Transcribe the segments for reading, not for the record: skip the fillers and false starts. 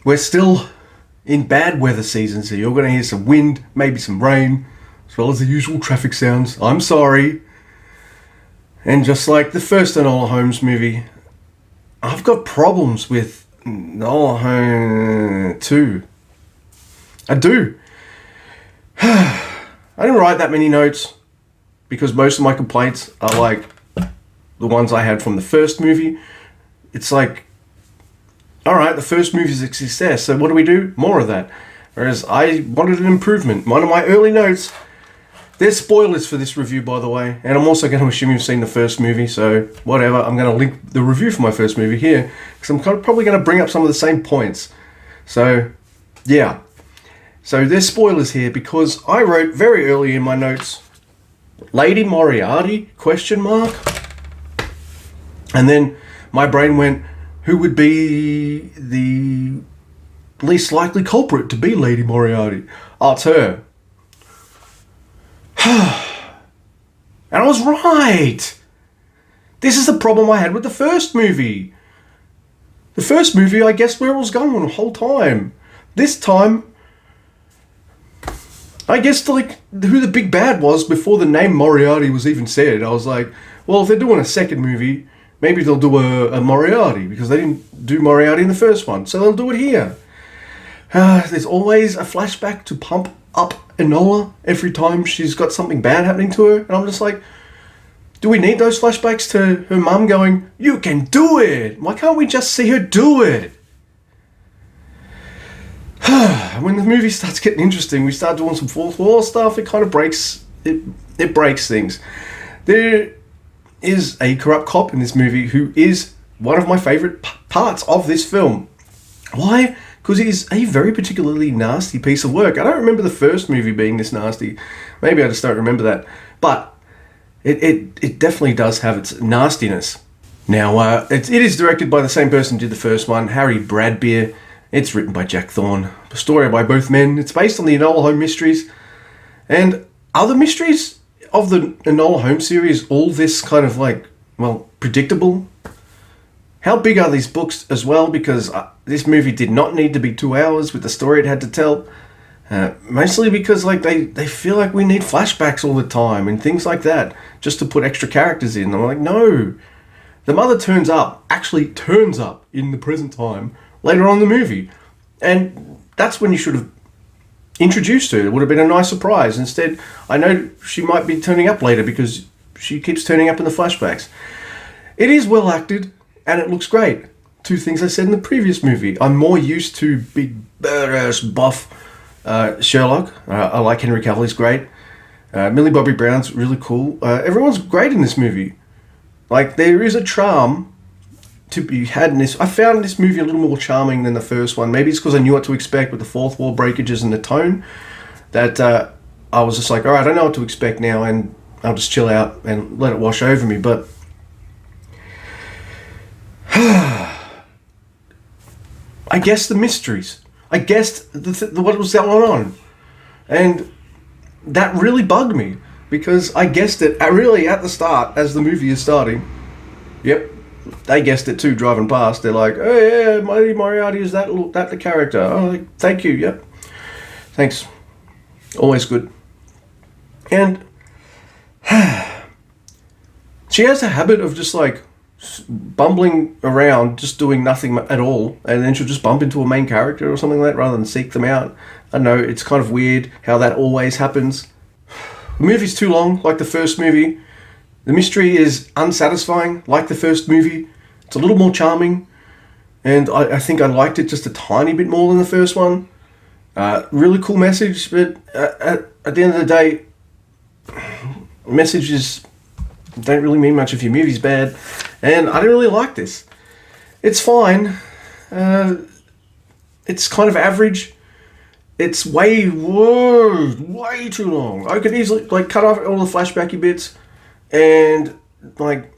We're still in bad weather season, so you're going to hear some wind, maybe some rain, as well as the usual traffic sounds. I'm sorry. And just like the first Enola Holmes movie, I've got problems with Enola Holmes 2. I do. I didn't write that many notes because most of my complaints are like the ones I had from the first movie. It's like, alright, the first movie's a success, so what do? More of that. Whereas I wanted an improvement. One of my early notes, there's spoilers for this review, by the way, and I'm also going to assume you've seen the first movie, so whatever, I'm going to link the review for my first movie here, because I'm probably going to bring up some of the same points. So, yeah. So there's spoilers here, because I wrote very early in my notes, Lady Moriarty, ? And then my brain went, who would be the least likely culprit to be Lady Moriarty? Oh, it's her. And I was right. This is the problem I had with the first movie. The first movie, I guessed where it was going the whole time. This time, I guessed like who the big bad was before the name Moriarty was even said. I was like, well, if they're doing a second movie, maybe they'll do a Moriarty, because they didn't do Moriarty in the first one, so they'll do it here. There's always a flashback to pump up Enola every time she's got something bad happening to her, and I'm just like, do we need those flashbacks to her mum going, you can do it? Why can't we just see her do it? When the movie starts getting interesting, we start doing some fourth wall stuff, it kind of breaks, it breaks things. There is a corrupt cop in this movie who is one of my favourite parts of this film. Why? Because he's a very particularly nasty piece of work. I don't remember the first movie being this nasty. Maybe I just don't remember that. But it definitely does have its nastiness. Now, it is directed by the same person who did the first one, Harry Bradbeer. It's written by Jack Thorne. A story by both men. It's based on the Enola Holmes mysteries. And other mysteries of the Enola Holmes series, all this kind of like, well, predictable. How big are these books as well? Because this movie did not need to be 2 hours with the story it had to tell. Mostly because like they feel like we need flashbacks all the time and things like that, just to put extra characters in. I'm like, no. The mother actually turns up in the present time later on in the movie. And that's when you should have introduced her. It would have been a nice surprise. Instead, I know she might be turning up later because she keeps turning up in the flashbacks. It is well acted, and it looks great. Two things I said in the previous movie. I'm more used to big, badass, buff Sherlock. I like Henry Cavill, he's great. Millie Bobby Brown's really cool. Everyone's great in this movie. Like, there is a charm to be had in this. I found this movie a little more charming than the first one. Maybe it's because I knew what to expect with the fourth wall breakages and the tone, that I was just like, all right, I know what to expect now, and I'll just chill out and let it wash over me. But I guessed the mysteries. I guessed what was going on. And that really bugged me, because I guessed it really at the start, as the movie is starting. Yep, they guessed it too, driving past. They're like, oh yeah, Lady Moriarty is that the character. Oh, like, thank you, yep. Thanks. Always good. And she has a habit of just like bumbling around, just doing nothing at all, and then she'll just bump into a main character or something like that rather than seek them out. I don't know, it's kind of weird how that always happens. The movie's too long, like the first movie. The mystery is unsatisfying, like the first movie. It's a little more charming, and I think I liked it just a tiny bit more than the first one. Really cool message, but at the end of the day, messages don't really mean much if your movie's bad, and I don't really like this. It's fine. It's kind of average. It's way too long. I could easily like cut off all the flashbacky bits, and like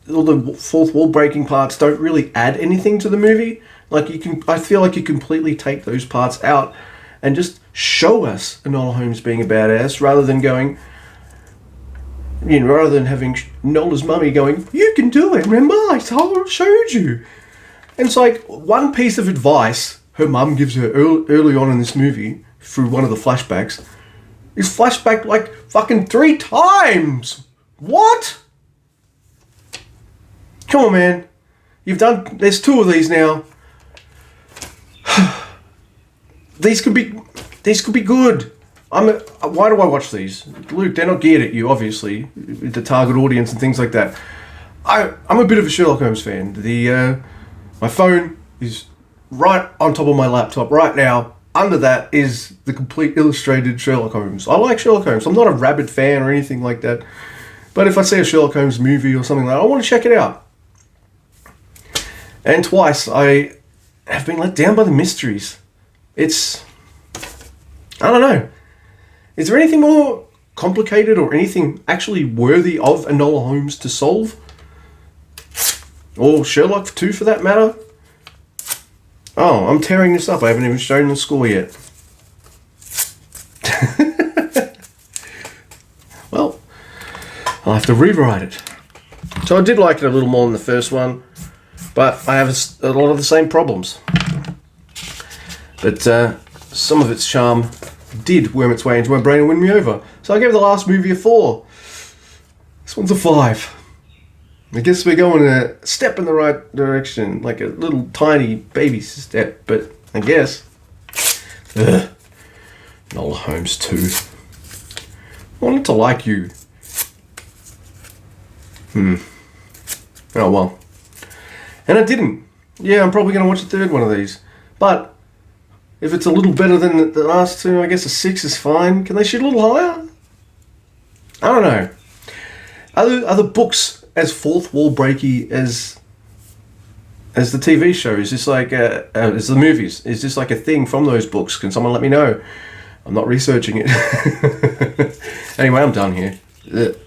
all the fourth wall breaking parts don't really add anything to the movie. Like I feel like you completely take those parts out and just show us Enola Holmes being a badass, rather than going, rather than having Nola's mummy going, you can do it, remember, I showed you. And it's like, one piece of advice her mum gives her early on in this movie through one of the flashbacks is flashback like fucking 3 times. What? Come on, man. There's 2 of these now. These could be good. Why do I watch these? Luke, they're not geared at you, obviously, the target audience and things like that. I'm a bit of a Sherlock Holmes fan. My phone is right on top of my laptop right now. Under that is the complete illustrated Sherlock Holmes. I like Sherlock Holmes. I'm not a rabid fan or anything like that. But if I see a Sherlock Holmes movie or something like that, I want to check it out. And twice I have been let down by the mysteries. I don't know. Is there anything more complicated or anything actually worthy of Enola Holmes to solve? Or Sherlock 2 for that matter? Oh, I'm tearing this up. I haven't even shown the score yet. Well, I'll have to rewrite it. So I did like it a little more than the first one, but I have a lot of the same problems. But some of its charm did worm its way into my brain and win me over. So I gave the last movie a 4. This one's a 5. I guess we're going a step in the right direction, like a little tiny baby step, but I guess. Enola Holmes 2. I wanted to like you. Oh well. And I didn't. Yeah, I'm probably going to watch a third one of these. But if it's a little better than the last 2, I guess a 6 is fine. Can they shoot a little higher? I don't know. Are the books as fourth wall breaky as the TV show? Is this like as the movies? Is this like a thing from those books? Can someone let me know? I'm not researching it. Anyway, I'm done here. Ugh.